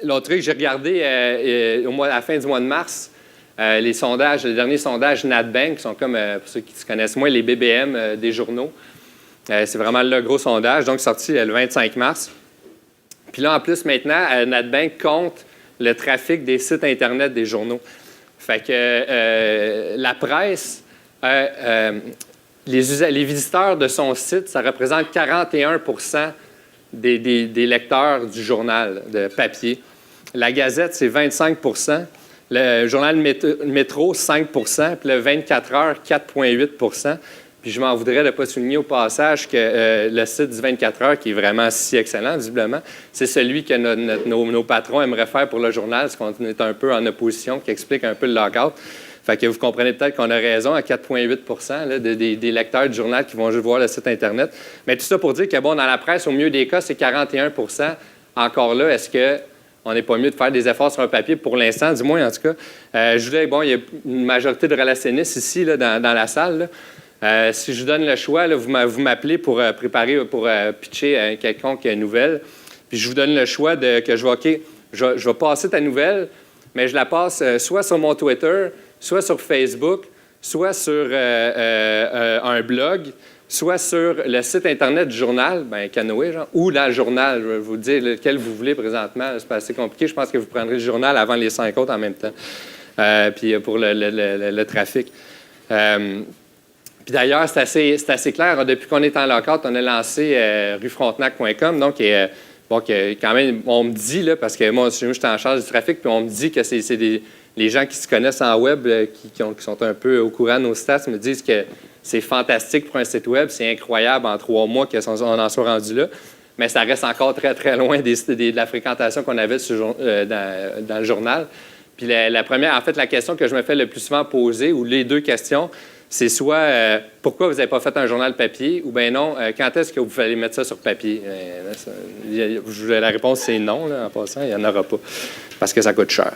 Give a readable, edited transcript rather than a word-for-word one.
l'autre truc, j'ai regardé à la fin du mois de mars, les derniers sondages NatBank, qui sont comme, pour ceux qui se connaissent moins, les BBM des journaux. C'est vraiment le gros sondage, donc sorti le 25 mars. Puis là, en plus, maintenant, NatBank compte le trafic des sites Internet des journaux. Fait que la presse, les visiteurs de son site, ça représente 41 des lecteurs du journal de papier. La Gazette, c'est 25 le journal Métro, 5 puis le 24 heures, 4,8 Puis je m'en voudrais de ne pas souligner au passage que le site du 24 heures, qui est vraiment si excellent, visiblement, c'est celui que nos patrons aimeraient faire pour le journal, parce qu'on est un peu en opposition, qui explique un peu le lockout. Fait que vous comprenez peut-être qu'on a raison à 4,8 des lecteurs du journal qui vont juste voir le site Internet. Mais tout ça pour dire que, bon, dans la presse, au mieux des cas, c'est 41 Encore là, est-ce qu'on n'est pas mieux de faire des efforts sur un papier pour l'instant, du moins, en tout cas? Je voulais, bon, il y a une majorité de relationnistes ici, là, dans la salle, là. Si je vous donne le choix, là, vous m'appelez pour préparer, pour pitcher quelconque nouvelle. Puis je vous donne le choix que je vais passer ta nouvelle, mais je la passe soit sur mon Twitter, soit sur Facebook, soit sur un blog, soit sur le site Internet du journal, Canoë, genre, ou dans le journal. Je vais vous dire lequel vous voulez présentement. C'est pas assez compliqué. Je pense que vous prendrez le journal avant les 5 autres en même temps. Puis pour le trafic. Puis d'ailleurs, c'est assez clair. Depuis qu'on est en lockout, on a lancé ruefrontenac.com. Donc, quand même, on me dit, là, parce que moi, j'étais en charge du trafic, puis on me dit que c'est les gens qui se connaissent en web, qui sont un peu au courant de nos stats, me disent que c'est fantastique pour un site web. C'est incroyable en 3 mois qu'on en soit rendu là. Mais ça reste encore très, très loin de la fréquentation qu'on avait dans le journal. Puis la première, en fait, la question que je me fais le plus souvent poser, ou les deux questions, c'est soit pourquoi vous n'avez pas fait un journal papier, ou bien non, quand est-ce que vous allez mettre ça sur papier? La réponse, c'est non, là, en passant, il n'y en aura pas, parce que ça coûte cher.